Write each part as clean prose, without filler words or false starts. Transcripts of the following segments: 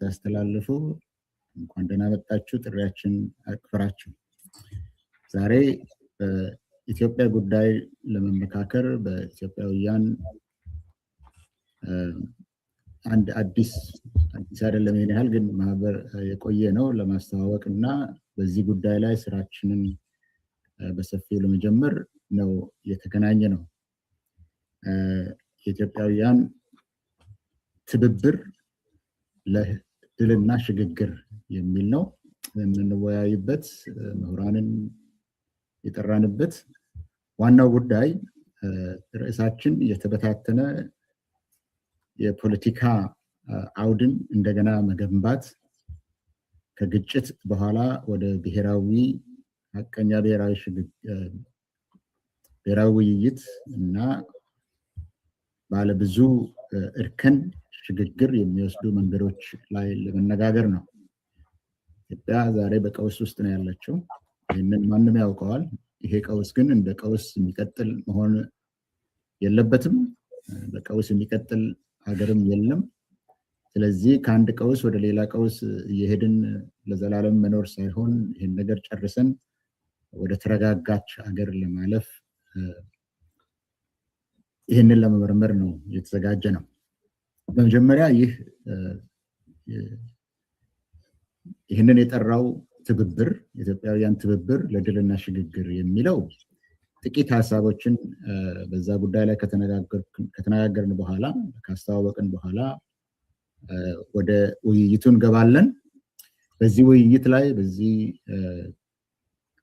የምታስተላልፉ እንኳን ደህና መጣችሁ። ጥሪያችን አክብራችሁ ዛሬ በኢትዮጵያ ጉዳይ ለመመካከር በኢትዮጵያውያን አንድ አዲስ አይደለም ይሄን ያህል ግን ማህበር የቆየ ነው ለማስተዋወቅና በዚህ ጉዳይ ላይ ስራችንን በሰፊው ለመጀመር ነው የተገናኘ ነው። የኢትዮጵያውያን ትብብር ለድልና ሽግግር የሚል ነው የምንወያይበት ምሁራንን የጠራንበት ዋናው ጉዳይ ርዕሳችን የተበታተነ የፖለቲካ አውድን እንደገና መገንባት ከግጭት በኋላ ወደ ብሔራዊ ሀቀኛ ብሔራዊ ውይይት እና ባለብዙ እርከን ሽግግር የሚወስዱ መንገዶች ላይ ለመነጋገር ነው። ኢትዮጵያ ዛሬ በቀውስ ውስጥ ነው ያለችው። ይህንን ማንም ያውቀዋል። ይሄ ቀውስ ግን እንደ ቀውስ የሚቀጥል መሆን የለበትም። በቀውስ የሚቀጥል ሀገርም የለም። ስለዚህ ከአንድ ቀውስ ወደ ሌላ ቀውስ እየሄድን ለዘላለም መኖር ሳይሆን ይህን ነገር ጨርሰን ወደ ተረጋጋች ሀገር ለማለፍ ይህንን ለመመርመር ነው የተዘጋጀ ነው። በመጀመሪያ ይህንን የጠራው ትብብር የኢትዮጵያውያን ትብብር ለድልና ሽግግር የሚለው ጥቂት ሀሳቦችን በዛ ጉዳይ ላይ ከተነጋገርን በኋላ ካስተዋወቅን በኋላ ወደ ውይይቱ እንገባለን። በዚህ ውይይት ላይ በዚህ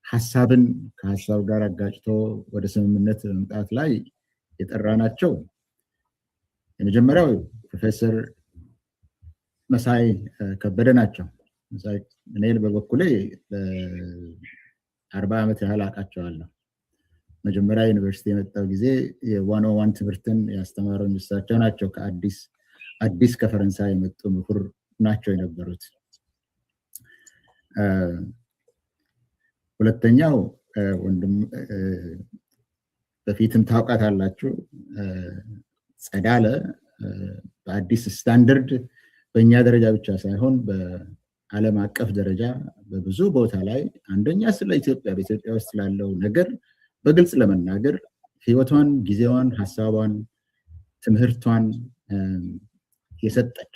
ሀሳብን ከሀሳብ ጋር አጋጭቶ ወደ ስምምነት መምጣት ላይ የጠራናቸው የመጀመሪያው ፕሮፌሰር መሳይ ከበደ ናቸው። እኔ በበኩሌ 40 ዓመት ያህል አውቃቸዋለሁ። መጀመሪያ ዩኒቨርሲቲ የመጣው ጊዜ የ101 ትምህርትን ያስተማሩ እሳቸው ናቸው። ከአዲስ ከፈረንሳይ የመጡ ምሁር ናቸው የነበሩት። ሁለተኛው ወንድም በፊትም ታውቃታላችሁ ጸዳለ በአዲስ ስታንዳርድ በእኛ ደረጃ ብቻ ሳይሆን በዓለም አቀፍ ደረጃ በብዙ ቦታ ላይ አንደኛ ስለ ኢትዮጵያ በኢትዮጵያ ውስጥ ላለው ነገር በግልጽ ለመናገር ህይወቷን፣ ጊዜዋን፣ ሐሳቧን፣ ትምህርቷን የሰጠች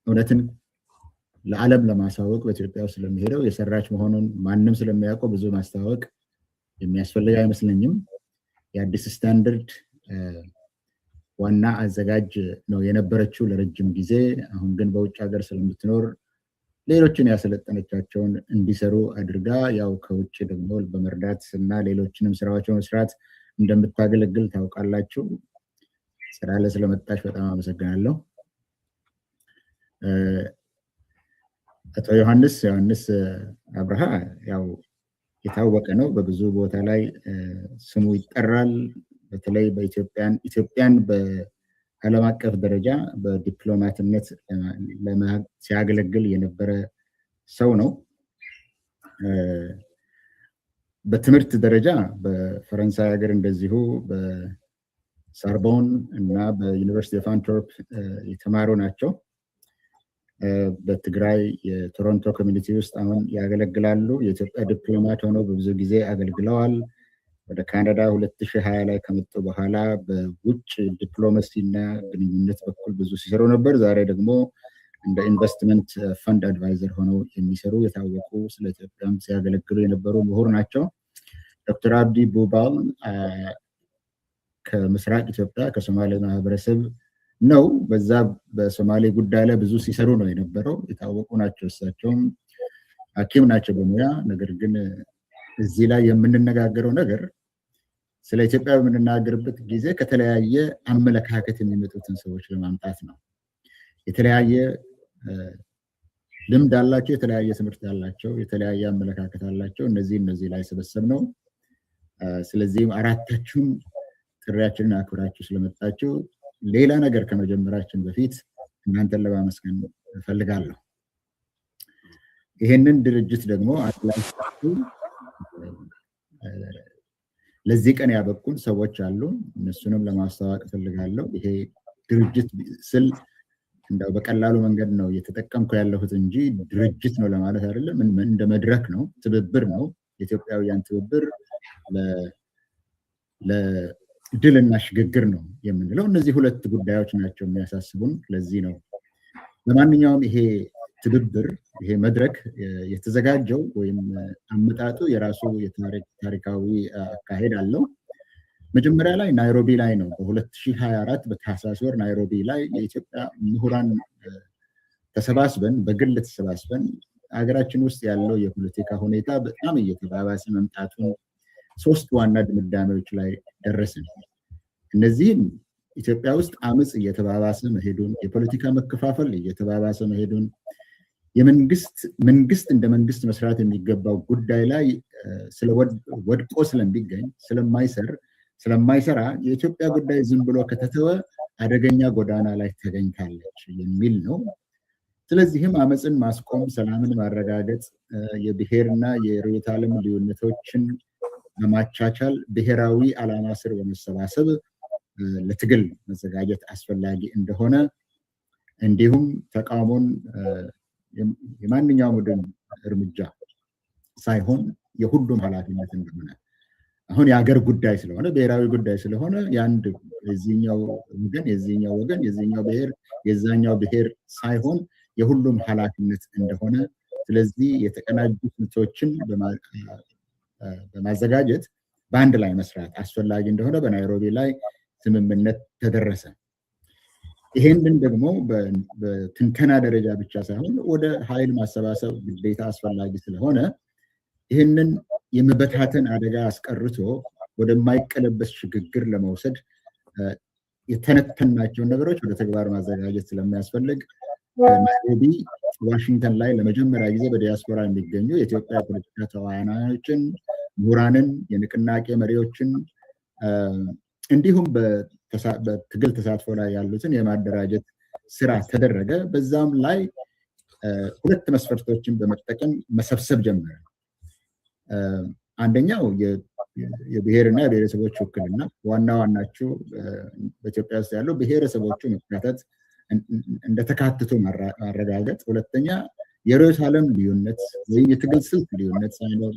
እውነትን ለዓለም ለማሳወቅ በኢትዮጵያ ውስጥ ስለሚሄደው የሰራች መሆኑን ማንም ስለሚያውቀው ብዙ ማስተዋወቅ የሚያስፈልግ አይመስለኝም። የአዲስ ስታንዳርድ ዋና አዘጋጅ ነው የነበረችው ለረጅም ጊዜ። አሁን ግን በውጭ ሀገር ስለምትኖር ሌሎችን ያሰለጠነቻቸውን እንዲሰሩ አድርጋ ያው ከውጭ ደግሞ በመርዳት እና ሌሎችንም ስራዎች በመስራት እንደምታገለግል ታውቃላችሁ። ስራ ላይ ስለመጣች በጣም አመሰግናለሁ። አቶ ዮሐንስ አብርሃ ያው የታወቀ ነው። በብዙ ቦታ ላይ ስሙ ይጠራል። በተለይ ኢትዮጵያን በዓለም አቀፍ ደረጃ በዲፕሎማትነት ሲያገለግል የነበረ ሰው ነው። በትምህርት ደረጃ በፈረንሳይ ሀገር እንደዚሁ በሳርቦን እና በዩኒቨርሲቲ ኦፍ አንትወርፕ የተማሩ ናቸው። በትግራይ የቶሮንቶ ኮሚኒቲ ውስጥ አሁን ያገለግላሉ። የኢትዮጵያ ዲፕሎማት ሆነው በብዙ ጊዜ አገልግለዋል። ወደ ካናዳ 2020 ላይ ከመጡ በኋላ በውጭ ዲፕሎማሲ እና ግንኙነት በኩል ብዙ ሲሰሩ ነበር። ዛሬ ደግሞ እንደ ኢንቨስትመንት ፈንድ አድቫይዘር ሆነው የሚሰሩ የታወቁ ስለ ኢትዮጵያም ሲያገለግሉ የነበሩ ምሁር ናቸው። ዶክተር አብዲ ቡባል ከምስራቅ ኢትዮጵያ ከሶማሌ ማህበረሰብ ነው። በዛ በሶማሌ ጉዳይ ላይ ብዙ ሲሰሩ ነው የነበረው። የታወቁ ናቸው። እሳቸውም ሐኪም ናቸው በሙያ። ነገር ግን እዚህ ላይ የምንነጋገረው ነገር ስለ ኢትዮጵያ በምንናገርበት ጊዜ ከተለያየ አመለካከት የሚመጡትን ሰዎች ለማምጣት ነው። የተለያየ ልምድ አላቸው፣ የተለያየ ትምህርት አላቸው፣ የተለያየ አመለካከት አላቸው። እነዚህ ላይ ሰበሰብ ነው። ስለዚህም አራታችሁም ጥሪያችንን አክብራችሁ ስለመጣችሁ ሌላ ነገር ከመጀመራችን በፊት እናንተን ለማመስገን እፈልጋለሁ። ይሄንን ድርጅት ደግሞ አትላንታችሁ ለዚህ ቀን ያበቁን ሰዎች አሉ። እነሱንም ለማስተዋወቅ እፈልጋለሁ። ይሄ ድርጅት ስል እንደው በቀላሉ መንገድ ነው እየተጠቀምኩ ያለሁት እንጂ ድርጅት ነው ለማለት አይደለም። እንደ መድረክ ነው፣ ትብብር ነው። የኢትዮጵያውያን ትብብር ለድልና ሽግግር ነው የምንለው። እነዚህ ሁለት ጉዳዮች ናቸው የሚያሳስቡን። ለዚህ ነው ለማንኛውም ይሄ ትብብር ይሄ መድረክ የተዘጋጀው ወይም አመጣጡ የራሱ ታሪካዊ አካሄድ አለው። መጀመሪያ ላይ ናይሮቢ ላይ ነው። በ2024 በታህሳስ ወር ናይሮቢ ላይ የኢትዮጵያ ምሁራን ተሰባስበን በግል ተሰባስበን ሀገራችን ውስጥ ያለው የፖለቲካ ሁኔታ በጣም እየተባባሰ መምጣቱን 3 ዋና ድምዳሜዎች ላይ ደረስን። እነዚህም ኢትዮጵያ ውስጥ አመጽ እየተባባሰ መሄዱን፣ የፖለቲካ መከፋፈል እየተባባሰ መሄዱን፣ መንግስት እንደ መንግስት መስራት የሚገባው ጉዳይ ላይ ወድቆ ስለሚገኝ ስለማይሰራ የኢትዮጵያ ጉዳይ ዝም ብሎ ከተተወ አደገኛ ጎዳና ላይ ተገኝታለች የሚል ነው። ስለዚህም አመፅን ማስቆም፣ ሰላምን ማረጋገጥ፣ የብሔርና የርዕዮተ ዓለም ልዩነቶችን በማቻቻል ብሔራዊ ዓላማ ስር በመሰባሰብ ለትግል መዘጋጀት አስፈላጊ እንደሆነ እንዲሁም ተቃውሞን የማንኛውም ወገን እርምጃ ሳይሆን የሁሉም ኃላፊነት እንደሆነ አሁን የሀገር ጉዳይ ስለሆነ ብሔራዊ ጉዳይ ስለሆነ የአንድ የዚህኛው ወገን የዚህኛው ብሔር የዛኛው ብሔር ሳይሆን የሁሉም ኃላፊነት እንደሆነ ስለዚህ የተቀናጁ ስልቶችን በማዘጋጀት በአንድ ላይ መስራት አስፈላጊ እንደሆነ በናይሮቢ ላይ ስምምነት ተደረሰ። ይሄንን ደግሞ በትንተና ደረጃ ብቻ ሳይሆን ወደ ኃይል ማሰባሰብ ግዴታ አስፈላጊ ስለሆነ ይህንን የመበታተን አደጋ አስቀርቶ ወደማይቀለበስ ሽግግር ለመውሰድ የተነተናቸውን ነገሮች ወደ ተግባር ማዘጋጀት ስለሚያስፈልግ ናይሮቢ ዋሽንግተን ላይ ለመጀመሪያ ጊዜ በዲያስፖራ የሚገኙ የኢትዮጵያ ፖለቲካ ተዋናዮችን፣ ምሁራንን፣ የንቅናቄ መሪዎችን እንዲሁም በትግል ተሳትፎ ላይ ያሉትን የማደራጀት ስራ ተደረገ። በዛም ላይ 2 መስፈርቶችን በመጠቀም መሰብሰብ ጀመረ። አንደኛው የብሔርና የብሔረሰቦች ውክልና፣ ዋናዎቹ በኢትዮጵያ ውስጥ ያለው ብሔረሰቦቹ መካተት እንደተካተቱ ማረጋገጥ። ሁለተኛ የርዕዮተ ዓለም ልዩነት ወይም የትግል ስልት ልዩነት ሳይኖር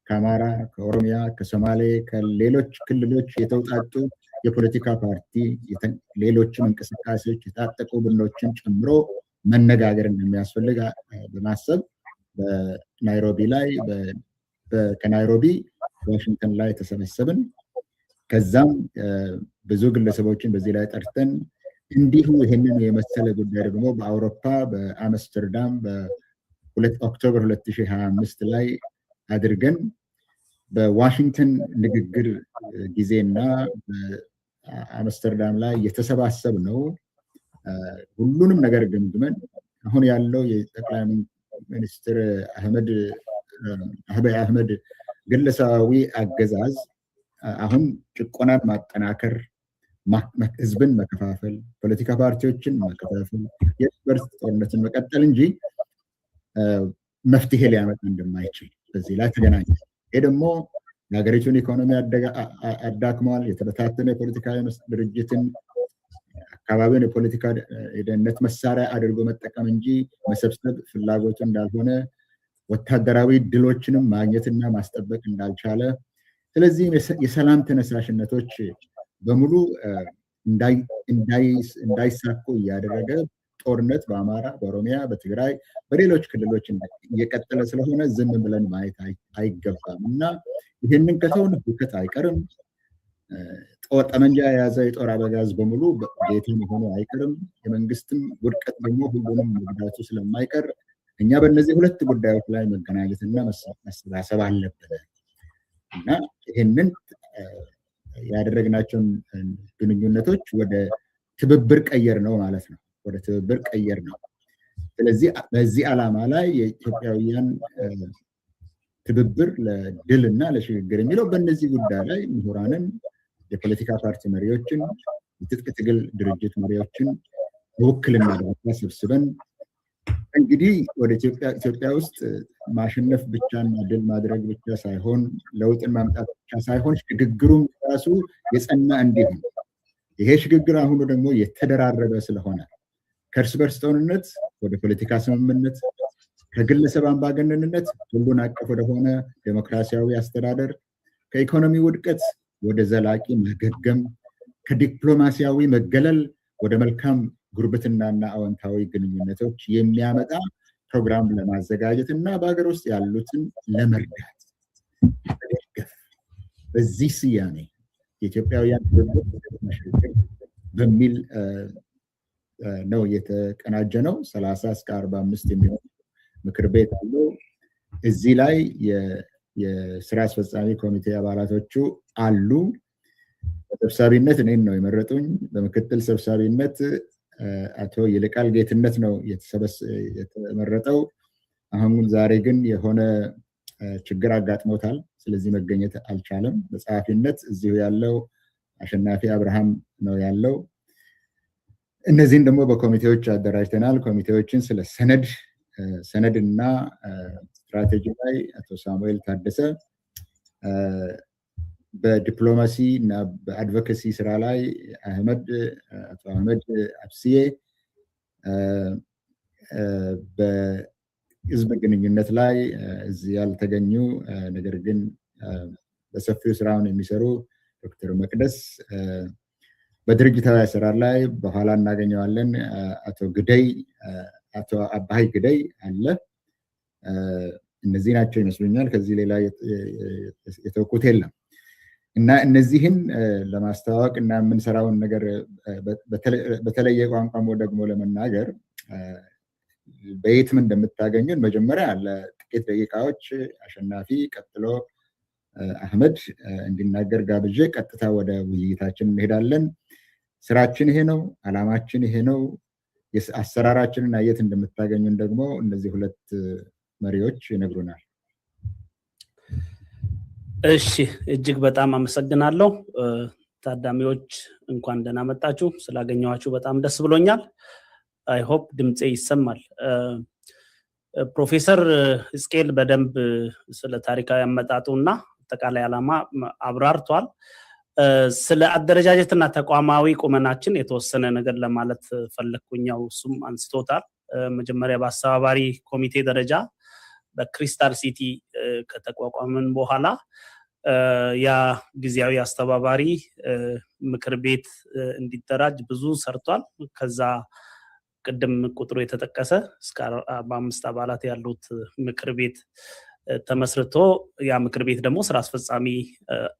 ከአማራ፣ ከኦሮሚያ፣ ከሶማሌ፣ ከሌሎች ክልሎች የተውጣጡ የፖለቲካ ፓርቲ ሌሎችም እንቅስቃሴዎች የታጠቁ ቡድኖችን ጨምሮ መነጋገር እንደሚያስፈልግ በማሰብ በናይሮቢ ላይ ከናይሮቢ ዋሽንግተን ላይ ተሰበሰብን። ከዛም ብዙ ግለሰቦችን በዚህ ላይ ጠርተን እንዲሁ ይህንን የመሰለ ጉዳይ ደግሞ በአውሮፓ በአምስተርዳም በኦክቶበር 2025 ላይ አድርገን በዋሽንግተን ንግግር ጊዜና በአምስተርዳም ላይ የተሰባሰብ ነው። ሁሉንም ነገር ገምግመን አሁን ያለው የጠቅላይ ሚኒስትር አብይ አህመድ ግለሰባዊ አገዛዝ አሁን ጭቆናን ማጠናከር፣ ህዝብን መከፋፈል፣ ፖለቲካ ፓርቲዎችን መከፋፈል፣ የእርስ በርስ ጦርነትን መቀጠል እንጂ መፍትሄ ሊያመጣ እንደማይችል በዚህ ላይ ተገናኘ። ይህ ደግሞ የሀገሪቱን ኢኮኖሚ አዳክመዋል። የተበታተነ የፖለቲካ ድርጅትን አካባቢውን የፖለቲካ የደህንነት መሳሪያ አድርጎ መጠቀም እንጂ መሰብሰብ ፍላጎቱ እንዳልሆነ፣ ወታደራዊ ድሎችንም ማግኘትና ማስጠበቅ እንዳልቻለ፣ ስለዚህም የሰላም ተነሳሽነቶች በሙሉ እንዳይሳኩ እያደረገ ጦርነት በአማራ፣ በኦሮሚያ፣ በትግራይ፣ በሌሎች ክልሎች እየቀጠለ ስለሆነ ዝም ብለን ማየት አይገባም እና ይህንን ከተውን ሁከት አይቀርም። ጠመንጃ የያዘ የጦር አበጋዝ በሙሉ ጌታ መሆኑ አይቀርም። የመንግስትም ውድቀት ደግሞ ሁሉንም መጉዳቱ ስለማይቀር እኛ በእነዚህ 2 ጉዳዮች ላይ መገናኘትና መሰባሰብ አለብን እና ይህንን ያደረግናቸውን ግንኙነቶች ወደ ትብብር ቀየር ነው ማለት ነው። ወደ ትብብር ቀየር ነው። ስለዚህ በዚህ ዓላማ ላይ የኢትዮጵያውያን ትብብር ለድልና ለሽግግር የሚለው በእነዚህ ጉዳይ ላይ ምሁራንን፣ የፖለቲካ ፓርቲ መሪዎችን፣ የትጥቅ ትግል ድርጅት መሪዎችን በውክልና ደረጃ ሰብስበን እንግዲህ ወደ ኢትዮጵያ ውስጥ ማሸነፍ ብቻና ድል ማድረግ ብቻ ሳይሆን ለውጥን ማምጣት ብቻ ሳይሆን ሽግግሩም ራሱ የጸና እንዲሆን ይሄ ሽግግር አሁኑ ደግሞ የተደራረበ ስለሆነ ከእርስ በርስ ጦርነት ወደ ፖለቲካ ስምምነት፣ ከግለሰብ አምባገነንነት ሁሉን አቀፍ ወደሆነ ዴሞክራሲያዊ አስተዳደር፣ ከኢኮኖሚ ውድቀት ወደ ዘላቂ ማገገም፣ ከዲፕሎማሲያዊ መገለል ወደ መልካም ጉርብትናና አዎንታዊ ግንኙነቶች የሚያመጣ ፕሮግራም ለማዘጋጀት እና በሀገር ውስጥ ያሉትን ለመርዳት ለመደገፍ በዚህ ስያሜ የኢትዮጵያውያን መሽግግር በሚል ነው የተቀናጀ ነው። 30 እስከ 45 የሚሆን ምክር ቤት አለው። እዚህ ላይ የስራ አስፈጻሚ ኮሚቴ አባላቶቹ አሉ። በሰብሳቢነት እኔን ነው የመረጡኝ። በምክትል ሰብሳቢነት አቶ ይልቃል ጌትነት ነው የተመረጠው። አሁን ዛሬ ግን የሆነ ችግር አጋጥሞታል፣ ስለዚህ መገኘት አልቻለም። በጸሐፊነት እዚሁ ያለው አሸናፊ አብርሃም ነው ያለው። እነዚህን ደግሞ በኮሚቴዎች አደራጅተናል። ኮሚቴዎችን ስለ ሰነድና ስትራቴጂ ላይ አቶ ሳሙኤል ታደሰ፣ በዲፕሎማሲ እና በአድቮኬሲ ስራ ላይ አቶ አህመድ አብስዬ፣ በህዝብ ግንኙነት ላይ እዚህ ያልተገኙ ነገር ግን በሰፊው ስራውን የሚሰሩ ዶክተር መቅደስ፣ በድርጅታዊ አሰራር ላይ በኋላ እናገኘዋለን አቶ አባይ ግደይ አለ። እነዚህ ናቸው ይመስሉኛል። ከዚህ ሌላ የተወኩት የለም። እና እነዚህን ለማስተዋወቅ እና የምንሰራውን ነገር በተለየ ቋንቋ ደግሞ ለመናገር በየትም እንደምታገኙን መጀመሪያ ለጥቂት ደቂቃዎች አሸናፊ ቀጥሎ አህመድ እንዲናገር ጋብዤ ቀጥታ ወደ ውይይታችን እንሄዳለን። ስራችን ይሄ ነው፣ አላማችን ይሄ ነው። አሰራራችንን የት እንደምታገኙን ደግሞ እነዚህ ሁለት መሪዎች ይነግሩናል። እሺ፣ እጅግ በጣም አመሰግናለሁ። ታዳሚዎች እንኳን ደህና መጣችሁ። ስላገኘኋችሁ በጣም ደስ ብሎኛል። አይ ሆፕ ድምጼ ይሰማል። ፕሮፌሰር ሕዝቅኤል በደንብ ስለ ታሪካዊ አመጣጡና አጠቃላይ ዓላማ አብራርቷል። ስለ አደረጃጀትና ተቋማዊ ቁመናችን የተወሰነ ነገር ለማለት ፈለኩኛው። እሱም አንስቶታል። መጀመሪያ በአስተባባሪ ኮሚቴ ደረጃ በክሪስታል ሲቲ ከተቋቋመን በኋላ ያ ጊዜያዊ አስተባባሪ ምክር ቤት እንዲደራጅ ብዙ ሰርቷል። ከዛ ቅድም ቁጥሩ የተጠቀሰ እስከ 45 አባላት ያሉት ምክር ቤት ተመስርቶ ያ ምክር ቤት ደግሞ ስራ አስፈጻሚ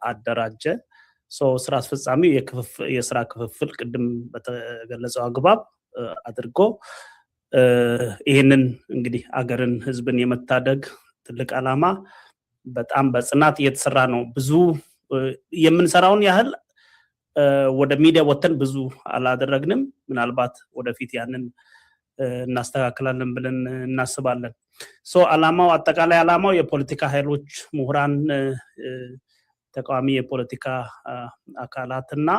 አደራጀ። ስራ አስፈጻሚው የስራ ክፍፍል ቅድም በተገለጸው አግባብ አድርጎ ይህንን እንግዲህ አገርን ህዝብን የመታደግ ትልቅ ዓላማ በጣም በጽናት እየተሰራ ነው። ብዙ የምንሰራውን ያህል ወደ ሚዲያ ወተን ብዙ አላደረግንም። ምናልባት ወደፊት ያንን እናስተካክላለን ብለን እናስባለን። ዓላማው አጠቃላይ ዓላማው የፖለቲካ ኃይሎች፣ ምሁራን፣ ተቃዋሚ የፖለቲካ አካላትና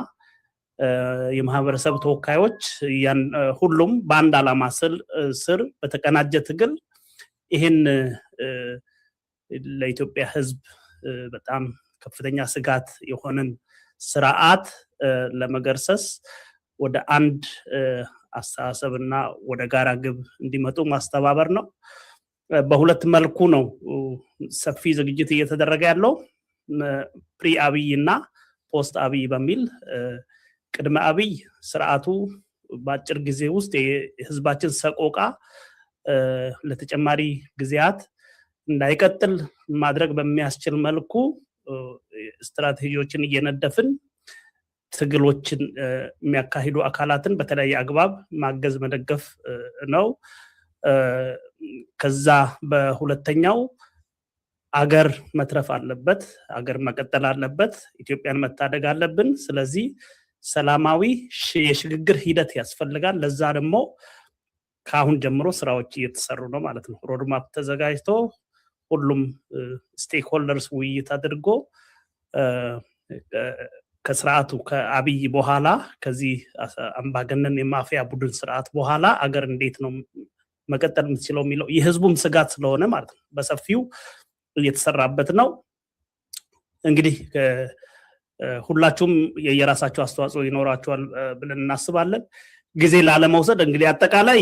የማህበረሰብ ተወካዮች ሁሉም በአንድ ዓላማ ስር በተቀናጀ ትግል ይህን ለኢትዮጵያ ህዝብ በጣም ከፍተኛ ስጋት የሆነን ስርዓት ለመገርሰስ ወደ አንድ አስተሳሰብና ወደ ጋራ ግብ እንዲመጡ ማስተባበር ነው። በሁለት መልኩ ነው ሰፊ ዝግጅት እየተደረገ ያለው። ፕሪ አብይ እና ፖስት አብይ በሚል ቅድመ አብይ ስርዓቱ በአጭር ጊዜ ውስጥ የህዝባችን ሰቆቃ ለተጨማሪ ጊዜያት እንዳይቀጥል ማድረግ በሚያስችል መልኩ ስትራቴጂዎችን እየነደፍን ትግሎችን የሚያካሂዱ አካላትን በተለያየ አግባብ ማገዝ መደገፍ ነው። ከዛ በሁለተኛው አገር መትረፍ አለበት፣ አገር መቀጠል አለበት፣ ኢትዮጵያን መታደግ አለብን። ስለዚህ ሰላማዊ የሽግግር ሂደት ያስፈልጋል። ለዛ ደግሞ ከአሁን ጀምሮ ስራዎች እየተሰሩ ነው ማለት ነው። ሮድማፕ ተዘጋጅቶ ሁሉም ስቴክሆልደርስ ውይይት አድርጎ ከስርዓቱ ከአብይ በኋላ ከዚህ አምባገነን የማፊያ ቡድን ስርዓት በኋላ አገር እንዴት ነው መቀጠል የምትችለው የሚለው የህዝቡም ስጋት ስለሆነ ማለት ነው በሰፊው እየተሰራበት ነው። እንግዲህ ሁላችሁም የየራሳችሁ አስተዋጽኦ ይኖራችኋል ብለን እናስባለን። ጊዜ ላለመውሰድ እንግዲህ አጠቃላይ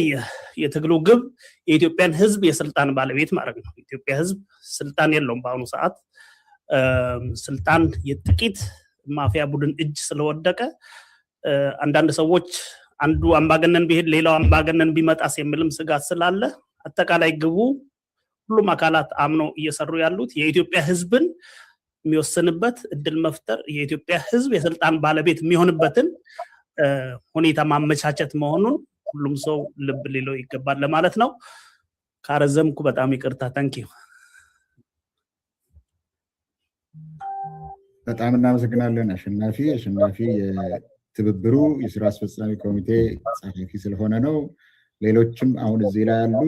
የትግሉ ግብ የኢትዮጵያን ህዝብ የስልጣን ባለቤት ማድረግ ነው። የኢትዮጵያ ህዝብ ስልጣን የለውም በአሁኑ ሰዓት። ስልጣን የጥቂት ማፊያ ቡድን እጅ ስለወደቀ አንዳንድ ሰዎች አንዱ አምባገነን ቢሄድ ሌላው አምባገነን ቢመጣስ የሚልም ስጋት ስላለ አጠቃላይ ግቡ ሁሉም አካላት አምነው እየሰሩ ያሉት የኢትዮጵያ ህዝብን የሚወስንበት እድል መፍጠር፣ የኢትዮጵያ ህዝብ የስልጣን ባለቤት የሚሆንበትን ሁኔታ ማመቻቸት መሆኑን ሁሉም ሰው ልብ ሊለው ይገባል ለማለት ነው። ካረዘምኩ በጣም ይቅርታ። ታንኪዩ። በጣም እናመሰግናለን አሸናፊ። አሸናፊ የትብብሩ የስራ አስፈጻሚ ኮሚቴ ጸሐፊ ስለሆነ ነው። ሌሎችም አሁን እዚህ ላይ ያሉ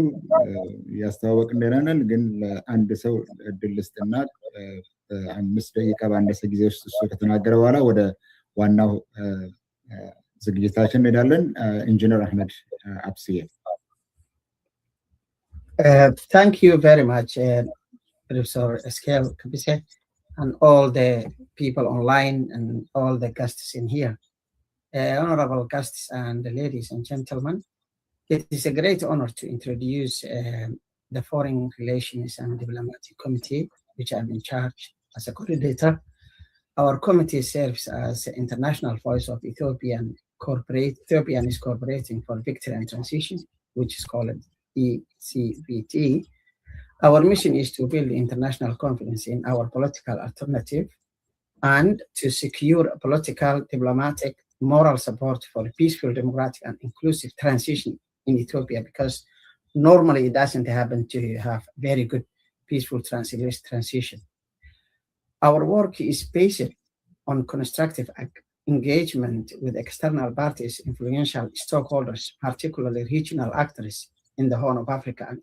ያስተዋወቅ እንደናነን ግን ለአንድ ሰው እድል ልስጥና 5 ደቂቃ ባነሰ ጊዜ ውስጥ እሱ ከተናገረ በኋላ ወደ ዋናው ዝግጅታችን እንሄዳለን። ኢንጂነር አህመድ አብስዬ። Thank you very much, Professor Eskel Kabise, and all the people online and all the guests in here. Honorable guests and ladies and gentlemen, it is a great honor to introduce the Foreign Relations and Diplomatic Committee, which I'm in charge as a coordinator. Our committee serves as the international voice of Ethiopian is cooperating for victory and transition, which is called ECVT. Our mission is to build international confidence in our political alternative and to secure political, diplomatic, moral support for peaceful, democratic, and inclusive transition in Ethiopia, because normally it doesn't happen to have very good, peaceful transition. Our work is based on constructive engagement with external parties, influential stakeholders, particularly regional actors in the Horn of Africa and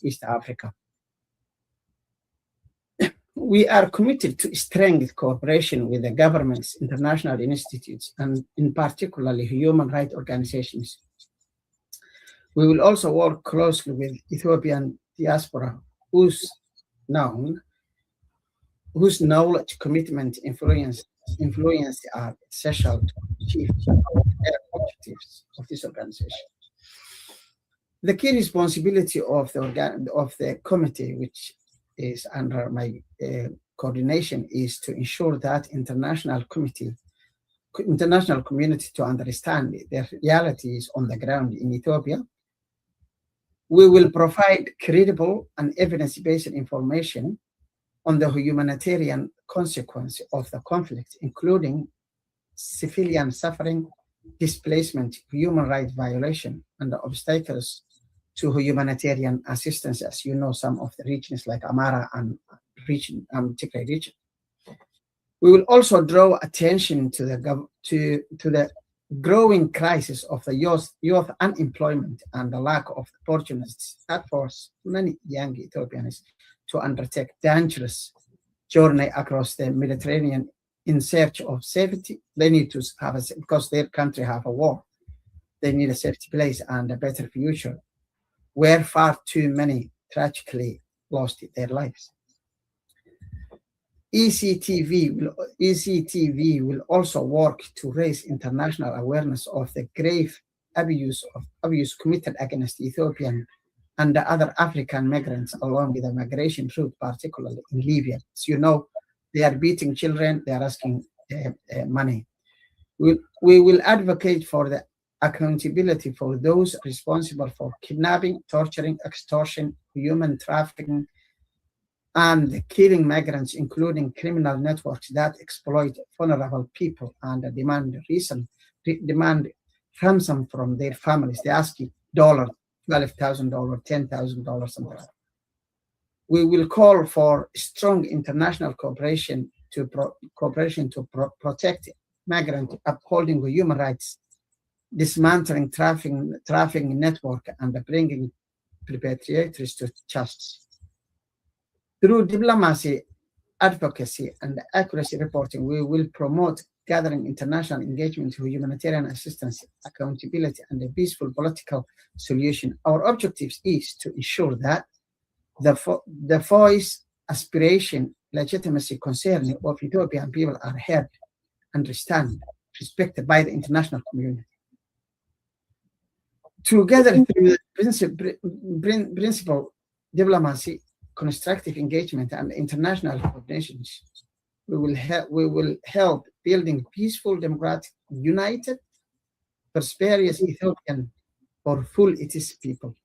East Africa. We are committed to strengthen cooperation with the governments, international institutes, and in particular human rights organizations. We will also work closely with Ethiopian diaspora, whose knowledge, commitment, influence are essential to achieve the objectives of this organization. The key responsibility of the committee, which is under my coordination, is to ensure that international community to understand the realities on the ground in Ethiopia. We will provide credible and evidence-based information on the humanitarian consequence of the conflict, including civilian suffering, displacement, human rights violation, and the obstacles to humanitarian assistance, as you know, some of the regions like Amara and Tigray region. We will also draw attention to the growing crisis of the youth unemployment and the lack of opportunities that force many young Ethiopians to undertake dangerous journey across the Mediterranean in search of safety. They need to have because their country have a war. They need a safety place and a better future, where far too many tragically lost their lives. ECTV will also work to raise international awareness of the grave abuse committed against Ethiopian and the other African migrants along with the migration route, particularly in Libya. As you know, they are beating children, they are asking money. We will advocate for the accountability for those responsible for kidnapping, torturing, extortion, human trafficking, and killing migrants, including criminal networks that exploit vulnerable people and demand ransom from their families. They ask you $12,000, $10,000, something like that. We will call for strong international cooperation to protect migrants, upholding human rights, dismantling trafficking network, and bringing perpetrators to justice. Through diplomacy, advocacy, and accuracy reporting, we will promote gathering international engagement to humanitarian assistance, accountability, and a peaceful political solution. Our objective is to ensure that the voice, aspiration, legitimacy, concern of Ethiopian people are heard, understood, respected by the international community. Together through the principle diplomacy, constructive engagement, and international coordination, we will help building peaceful, democratic, united, prosperous Ethiopian for full its people.